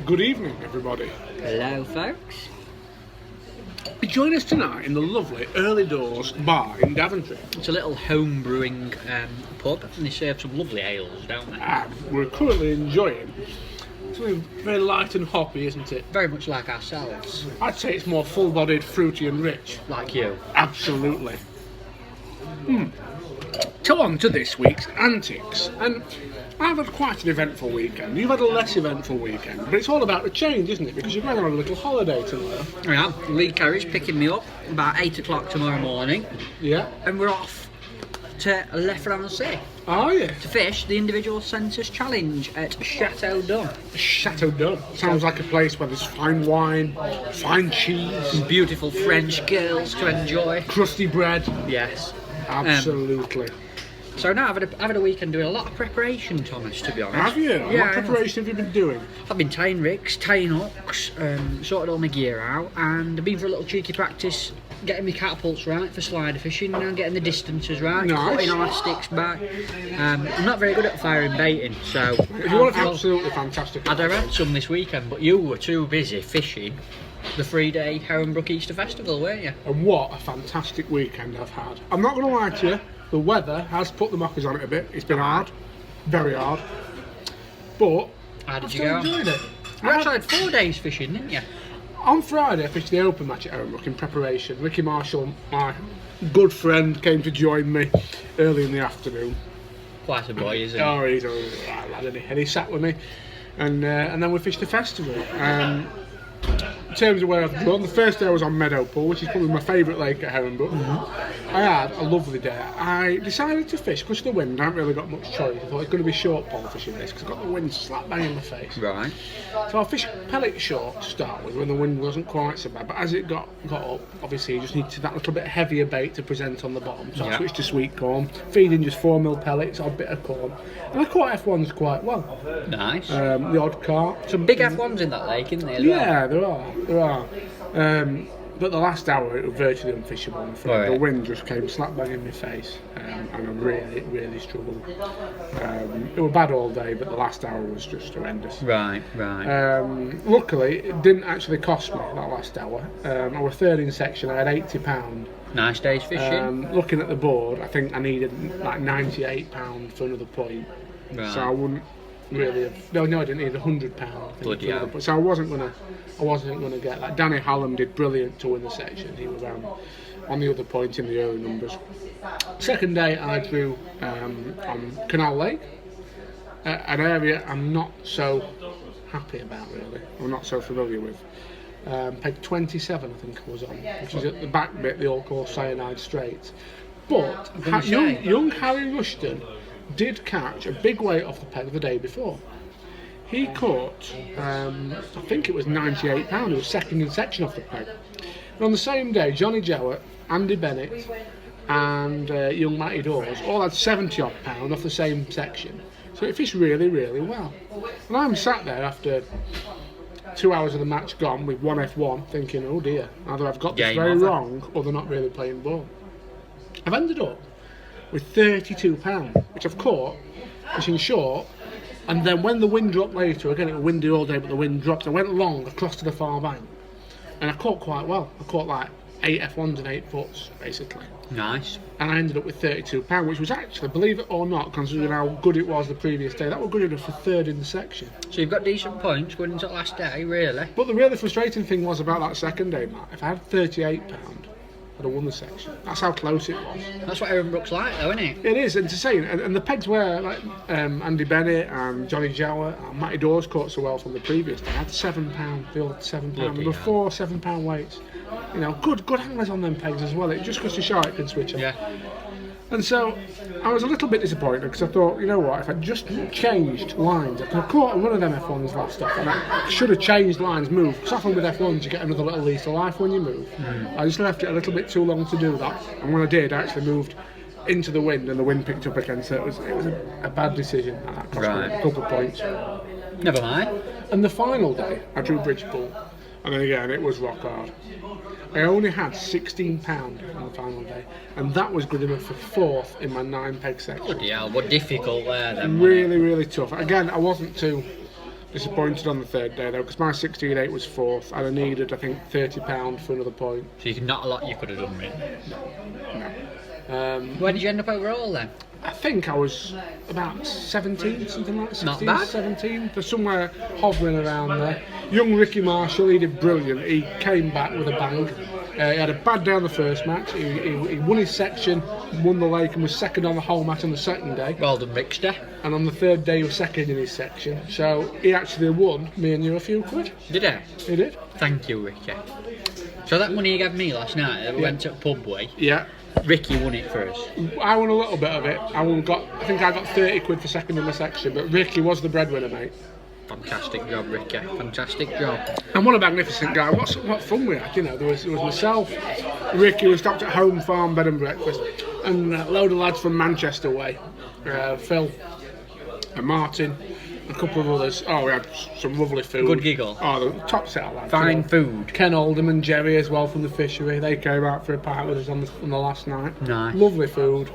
Good evening, everybody. Hello, folks. Join us tonight in the lovely Early Doors bar in Daventry. It's a little home brewing pub, and they serve some lovely ales, don't they? We're currently enjoying something very light and hoppy, isn't it? Very much like ourselves. I'd say it's more full-bodied, fruity and rich. Like you. Absolutely. So on to this week's antics. And I've had quite an eventful weekend. You've had a less eventful weekend, but it's all about the change, isn't it? Because you're going on a little holiday tomorrow. I am. Lead carriage picking me up about 8 o'clock tomorrow morning. Yeah. And we're off to Le Français Are you? to fish the individual census challenge at Chateau d'Un. Chateau d'Un. Sounds like a place where there's fine wine, fine cheese, Beautiful French girls to enjoy. crusty bread. Yes. Absolutely. So now I've had a weekend doing a lot of preparation, Thomas, to be honest. Have you? Yeah. What preparation have you been doing? I've been tying rigs, tying hooks, sorted all my gear out, and I've been for a little cheeky practice getting my catapults right for slider fishing and getting the distances right, Nice. cutting elastics back. I'm not very good at firing baiting, so You want absolutely fantastic. I'd have had some this weekend, but you were too busy fishing the 3-day Heronbrook Easter Festival, weren't you? And what a fantastic weekend I've had. I'm not going to lie to you, the weather has put the mockers on it a bit. It's been hard, very hard. But How did I've you still go? enjoyed it. You actually had 4 days fishing, didn't you? On Friday, I fished the open match at Heronbrook in preparation. Ricky Marshall, my good friend, came to join me early in the afternoon. Quite a boy, isn't he? Oh, he's a right lad, isn't he? And he sat with me, and then we fished the festival. In terms of where I've gone, the first day I was on Meadow Pool, which is probably my favourite lake at Heronbrook. I had a lovely day. I decided to fish because of the wind. I haven't really got much choice. I thought it's going to be short pole fishing this because I got the wind slap bang in my face. Right. So I fished pellet short to start with when the wind wasn't quite so bad. But as it got up, obviously you just need that little bit heavier bait to present on the bottom. So I Yeah. switched to sweet corn, feeding just 4mm pellets or a bit of corn. And I caught F1s quite well. Nice. The odd carp. Some big F1s in that lake, isn't there? As well? Yeah, there are. But the last hour it was virtually unfishable, I'm afraid. Right. The wind just came slap bang in my face, and I really struggled. It was bad all day, but the last hour was just horrendous. Right. Luckily, it didn't actually cost me that last hour. I was third in section, I had £80. Nice day's fishing. Looking at the board, I think I needed like £98 for another point. Right. So I wouldn't really have. No, I didn't need £100. Bloody hell. So I wasn't gonna get that. Danny Hallam did brilliant to win the section. He was on the other point in the early numbers. Second day I drew on Canal Lake, an area I'm not so happy about really. I'm not so familiar with. Peg 27 I think I was on, which is at the back bit, the all called Cyanide Straits. But young Harry Rushton did catch a big weight off the peg the day before. He caught, I think it was £98, he was second in section off the peg. And on the same day, Johnny Jowett, Andy Bennett and young Matty Dawes all had 70 odd pound off the same section. So it fished really well. And I'm sat there after 2 hours of the match gone with one F1 thinking, oh dear, either I've got this very wrong or they're not really playing ball. I've ended up with £32, which I've caught fishing short, and then when the wind dropped later, again it was windy all day but the wind dropped, I went long across to the far bank and I caught quite well. I caught like 8 F1s and 8 foots basically. Nice. And I ended up with £32, which was actually, believe it or not, considering how good it was the previous day, that was good enough for third in the section. So you've got decent points going into the last day, really? But the really frustrating thing was about that second day, Matt, if I had £38, I'd have won the section. That's how close it was. That's what Heronbrook's like, though, isn't it? It is, and to say, and the pegs were like Andy Bennett and Johnny Jowett and Matty Dawes caught so well from the previous day. I had £7, the old £7. There were 4 £7 weights. You know, good anglers on them pegs as well. It just goes to show it can switch on. Yeah. And so I was a little bit disappointed because I thought, you know what, if I just changed lines, I could have caught one of them F1s last off, and I should have changed lines, moved, because often with F1s you get another little lease of life when you move. I just left it a little bit too long to do that, and when I did, I actually moved into the wind, and the wind picked up again, so it was a bad decision. That cost me a couple of points. Never mind. And the final day, I drew Bridgepool, and then again, it was rock hard. I only had £16 on the final day, and that was good enough for fourth in my 9 peg section. Yeah, what difficult there then. Really tough. Again, I wasn't too disappointed on the third day though, because my 16.8 was fourth, and I needed, I think, £30 for another point. So not a lot you could have done, really. No. Where did you end up overall then? I think I was about 17, something like that. 16, Not bad. 17, for somewhere hovering around there. Young Ricky Marshall, he did brilliant. He came back with a bang. He had a bad day on the first match. He won his section, won the lake, and was second on the whole match on the second day. Well done, Rickster. And on the third day, he was second in his section. So he actually won me and you a few quid. Did he? He did. Thank you, Ricky. So that money you gave me last night, that we went to pub with, Yeah. Ricky won it for us. I won a little bit of it. I think I got 30 quid for second in my section, but Ricky was the breadwinner, mate. Fantastic job, Ricky. Fantastic job. And what a magnificent guy. What fun we had, you know. There was myself, Ricky, who stopped at Home Farm Bed and Breakfast, and a load of lads from Manchester way. Phil and Martin, a couple of others. Oh, we had some lovely food. Good giggle. Oh, the top set of lads. Fine you know. food. Ken Oldham and Jerry as well from the Fishery. They came out for a pint with us on the last night. Nice. Lovely food.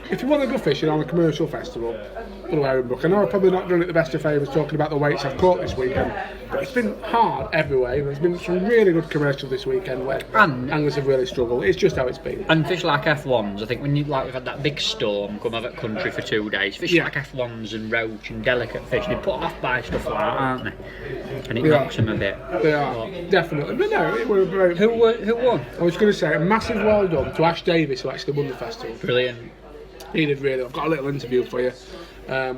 If you want to go fishing on a commercial festival, go to Heronbrook. I know I've probably not done it the best of favours talking about the weights I've caught this weekend, but it's been hard everywhere. There's been some really good commercials this weekend where anglers have really struggled. It's just how it's been. And fish like F1s, I think when we've had that big storm come over the country for 2 days, fish like F1s and roach and delicate fish, they're put off by stuff like that, aren't they? And it knocks them a bit. They are, definitely. But no, it were very... Who won? I was going to say, a massive well done to Ash Davis, who actually won the festival. Brilliant. He did really. I've got a little interview for you,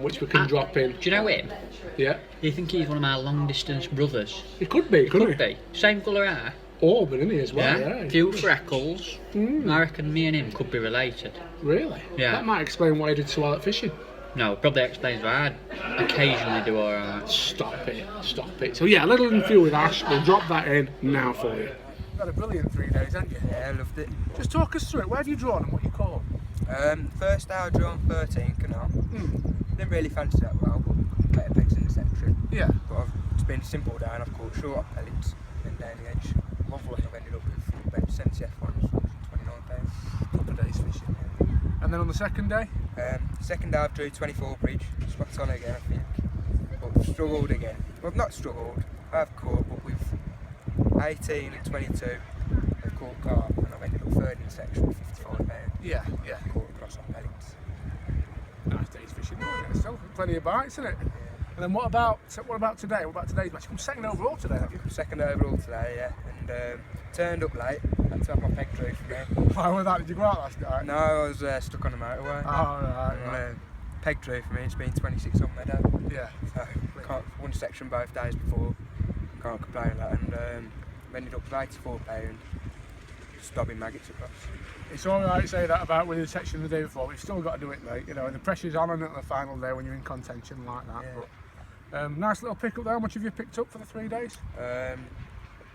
which we can drop in. Do you know him? Yeah. Do you think he's one of my long distance brothers? He could be, couldn't he? Could be. Same colour hair. Auburn, isn't he, as well? Yeah. Few freckles. I reckon me and him could be related. Really? Yeah. That might explain why he did so well at fishing. No, probably explains why I occasionally do alright. Stop it. So yeah, a little interview with Ash. We'll drop that in now for you. You've had a brilliant 3 days, haven't you? Yeah, I loved it. Just talk us through it. Where have you drawn and what you caught? First day I drew on 13 canal. Didn't really fancy that well, but better pegs in the section. Yeah. But it's been a simple day and I've caught short pellets and down the edge. Lovely. I've ended up with bench Sensi F1s, 29 pounds. Couple of days fishing. And then on the second day? Second day I drew 24 bridge, spot on again I think. But struggled again. Well, not struggled, I've caught, but with 18 and 22 I've caught carp and I've ended up third in the section with 55 pounds. Yeah. Caught across on pellets. Nice days fishing. Still plenty of bites, isn't it? Yeah. And then what about today? What about today's match? You come second overall today, have you? Second overall today, yeah. And turned up late. Had to have my peg drew for me. Why was that? Did you go out last night? No, I was stuck on the motorway. Oh, right. Peg drew for me. It's been 26 on meadow. Yeah. So can't won section both days before. Can't complain with that. And ended up with 84 pound. Stobbing maggots across. It's alright to say that about winning the section the day before, but you've still got to do it, mate. You know, and the pressure's on at the final day when you're in contention like that. Yeah. But nice little pick up there. How much have you picked up for the 3 days?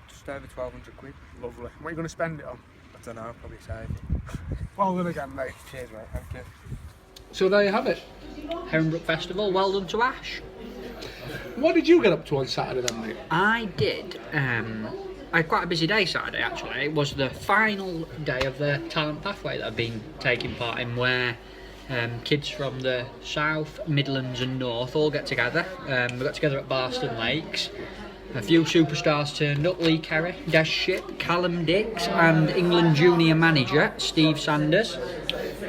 Just over 1,200 quid. Lovely. What are you going to spend it on? I don't know, I'll probably save. Well done again, mate. Cheers, mate. Thank you. So there you have it. Heronbrook Festival, well done to Ash. What did you get up to on Saturday then, mate? I did. I had quite a busy day Saturday actually. It was the final day of the talent pathway that I've been taking part in, where kids from the south, Midlands and north all get together. We got together at Barston Lakes. A few superstars turned up: Lee Kerry, Des Ship, Callum Dix and England junior manager Steve Sanders.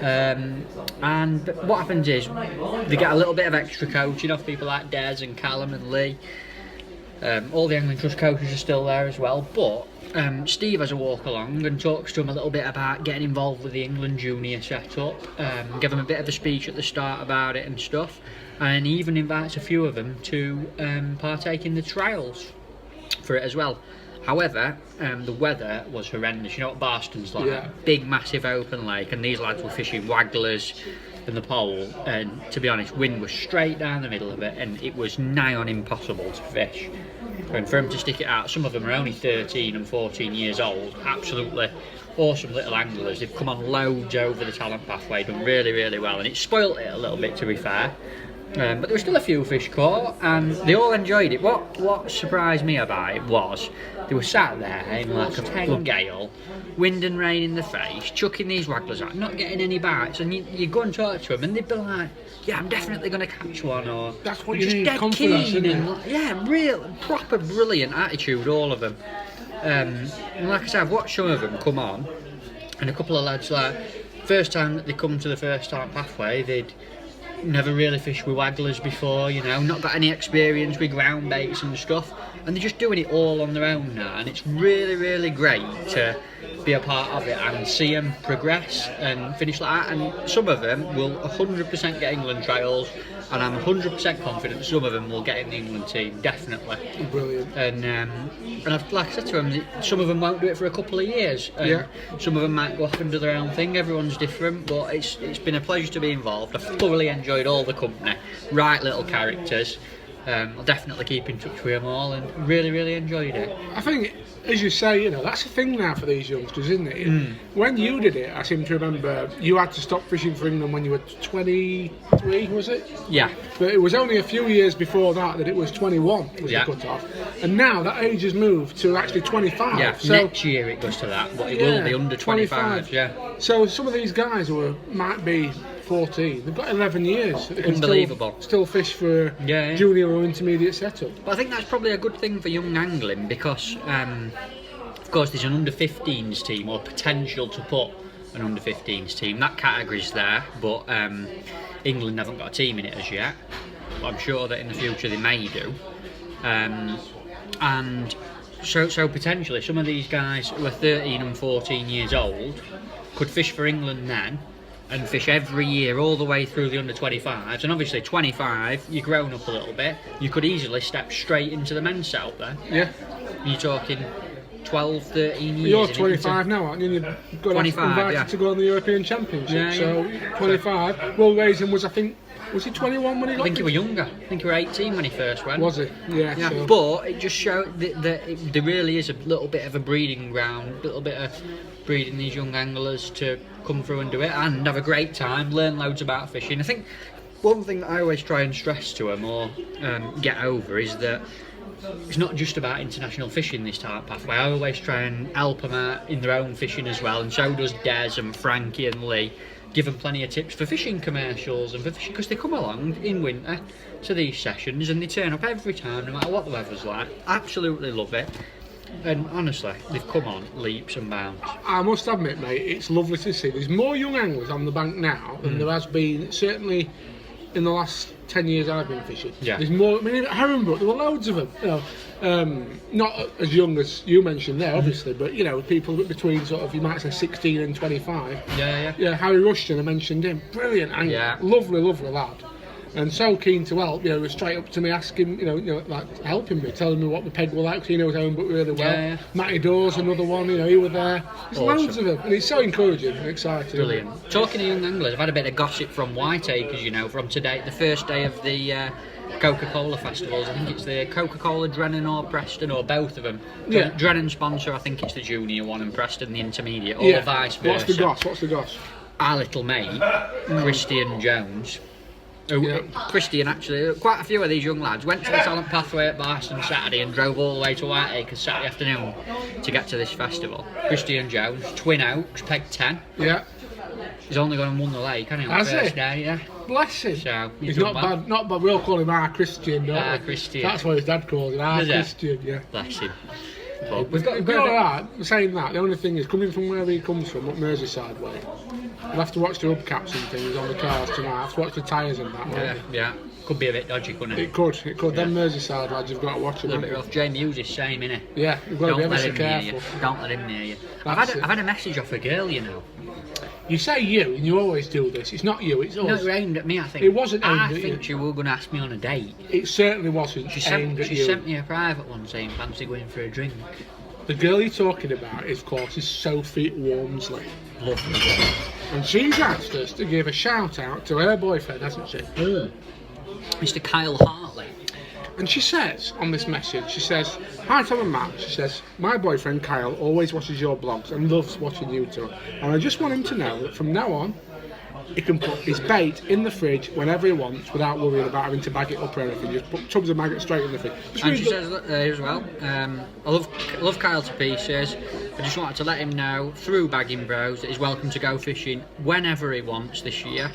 And what happens is they get a little bit of extra coaching off people like Des and Callum and Lee. All the Angling Trust coaches are still there as well, but Steve has a walk along and talks to them a little bit about getting involved with the England Junior setup, give them a bit of a speech at the start about it and stuff, and he even invites a few of them to partake in the trials for it as well. However, the weather was horrendous. You know what Barston's like? Yeah. Big, massive open lake, and these lads were fishing wagglers in the pole, and to be honest, wind was straight down the middle of it, and it was nigh on impossible to fish. And for them to stick it out, some of them are only 13 and 14 years old, absolutely awesome little anglers. They've come on loads over the talent pathway, done really, really well, and it spoilt it a little bit, to be fair. But there were still a few fish caught, and they all enjoyed it. What surprised me about it was they were sat there in like a 10 gale, wind and rain in the face, chucking these wagglers out, not getting any bites, and you go and talk to them, and they'd be like, "Yeah, I'm definitely going to catch one," or that's what you just need, dead confidence, keen, isn't and yeah, real proper brilliant attitude, all of them. And like I said, I've watched some of them come on, and a couple of lads like first time that they come to the first time pathway, they'd never really fished with wagglers before, you know, not got any experience with ground baits and stuff, and they're just doing it all on their own now, and it's really, really great to be a part of it and see them progress and finish like that. And some of them will 100% get England trials, and I'm 100% confident some of them will get in the England team, definitely. Brilliant. And I've, like I said to them, some of them won't do it for a couple of years, and some of them might go off and do their own thing. Everyone's different, but it's been a pleasure to be involved. I've thoroughly enjoyed all the company, right little characters. I'll definitely keep in touch with them all, and really, really enjoyed it. I think, as you say, you know, that's the thing now for these youngsters, isn't it? When you did it, I seem to remember you had to stop fishing for England when you were 23, was it? Yeah. But it was only a few years before that it was 21 was the cut-off. And now that age has moved to actually 25. Yeah, so, next year it goes to that, but it will be under 25, yeah. So some of these guys who might be 14, they've got 11 years. They can Unbelievable. Still fish for junior or intermediate setup. But I think that's probably a good thing for young angling because, of course, there's an under-15s team or potential to put an under-15s team. That category's there, but England haven't got a team in it as yet. But I'm sure that in the future they may do. And so potentially some of these guys who are 13 and 14 years old could fish for England then, and fish every year all the way through the under-25s, and obviously 25, you've grown up a little bit, you could easily step straight into the men's setup then. Yeah. You're talking 12, 13 years. You're 25 now, aren't you? You've got 25, invited to go on the European Championship, Yeah, so 25. Will Raisin was, I think, was he 21 when he got? I think he was younger. I think he was 18 when he first went. Was he? Yeah. So. But it just showed that there really is a little bit of a breeding ground, a little bit of breeding these young anglers to come through and do it and have a great time, learn loads about fishing. I think one thing that I always try and stress to them or get over is that it's not just about international fishing this type pathway. I always try and help them out in their own fishing as well, and so does Des and Frankie and Lee. Give them plenty of tips for fishing commercials and for fishing, because they come along in winter to these sessions and they turn up every time, no matter what the weather's like. Absolutely love it. And honestly, they've come on leaps and bounds. I must admit, mate, it's lovely to see. There's more young anglers on the bank now than there has been, certainly in the last 10 years I've been fishing. Yeah. There's more. I mean, at Heronbrook, there were loads of them. You know, not as young as you mentioned there, obviously, but you know, people between sort of, you might say 16 and 25. Yeah, Harry Rushton, I mentioned him. Brilliant angler. Yeah. Lovely lad. And so keen to help, you know, straight up to me asking, you know, like helping me, telling me what the peg were like, because he knows Heronbrook really well. Yeah. Matty Dawes, another one, you know, he was there. There's loads of them, and it's so encouraging and exciting. Brilliant. Talking to young anglers, I've had a bit of gossip from Whiteacres, you know, from today, the first day of the Coca-Cola festivals. I think it's the Coca-Cola Drennan or Preston, or both of them. Yeah. Drennan sponsor, I think it's the junior one, and Preston the intermediate, or vice versa. What's the goss? Our little mate, Christian Jones. Christian, actually, quite a few of these young lads went to the talent pathway at Barston Saturday and drove all the way to Whiteacres Saturday afternoon to get to this festival. Christian Jones, Twin Oaks, peg 10. Yeah. He's only gone and won the lake, hasn't he? On the first day, yeah. Bless him. So, he's not bad. Not bad. We'll call him our Christian, don't we? Christian. That's what his dad calls him, our Christian. Yeah. Bless him. But we've It'd be alright, saying that. The only thing is, coming from where he comes from, up Merseyside way, we'll have to watch the hubcaps and things on the cars tonight. I'll have to watch the tyres and that. Yeah. Could be a bit dodgy, couldn't it? It could. Them Merseyside lads, you've got to watch them. A little bit rough. Jamie Hughes is same, innit? Yeah, you've got to be ever so careful. Don't let him near you. I've had a message off a girl, you know. You say you, and you always do this. It's not you, it's us. No, it was aimed at me, I think. It wasn't aimed at you. I think she was going to ask me on a date. It certainly wasn't aimed at you. She sent me a private one saying, fancy going for a drink. The girl you're talking about, of course, is Sophie Wormsley. Lovely. And she's asked us to give a shout out to her boyfriend, hasn't she? Mr. Kyle Hartley. And she says on this message, she says, "Hi Tom and Matt," she says, "my boyfriend Kyle always watches your blogs and loves watching you two. And I just want him to know that from now on, he can put his bait in the fridge whenever he wants without worrying about having to bag it up or anything. Just put tubs of maggots straight in the fridge. And she says as well, I love Kyle to pieces. I just wanted to let him know through Bagging Bros that he's welcome to go fishing whenever he wants this year.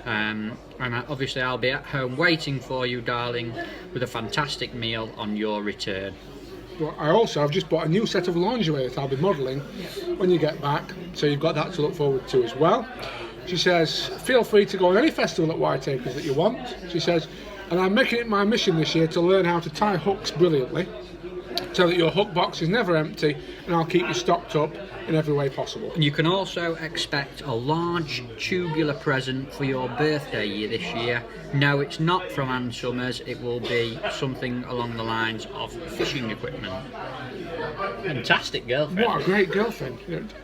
And obviously I'll be at home waiting for you, darling, with a fantastic meal on your return. But I've just bought a new set of lingerie that I'll be modelling when you get back, so you've got that to look forward to as well. She says, feel free to go on any festival at Whiteacres that you want. She says, and I'm making it my mission this year to learn how to tie hooks brilliantly, so that your hook box is never empty, and I'll keep you stocked up in every way possible. And you can also expect a large tubular present for your birthday this year. No, it's not from Ann Summers, it will be something along the lines of fishing equipment. Fantastic girlfriend. What a great girlfriend.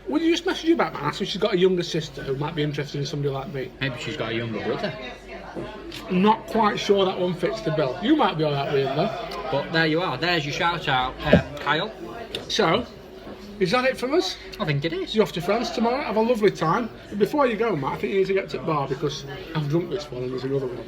Would you just message you back, man? Ask if she's got a younger sister who might be interested in somebody like me. Maybe she's got a younger brother. I'm not quite sure that one fits the bill. You might be alright with him though. But there you are, there's your shout out, Kyle. So, is that it from us? I think it is. You're off to France tomorrow. Have a lovely time. But before you go, Matt, I think you need to get to the bar because I've drunk this one and there's another one.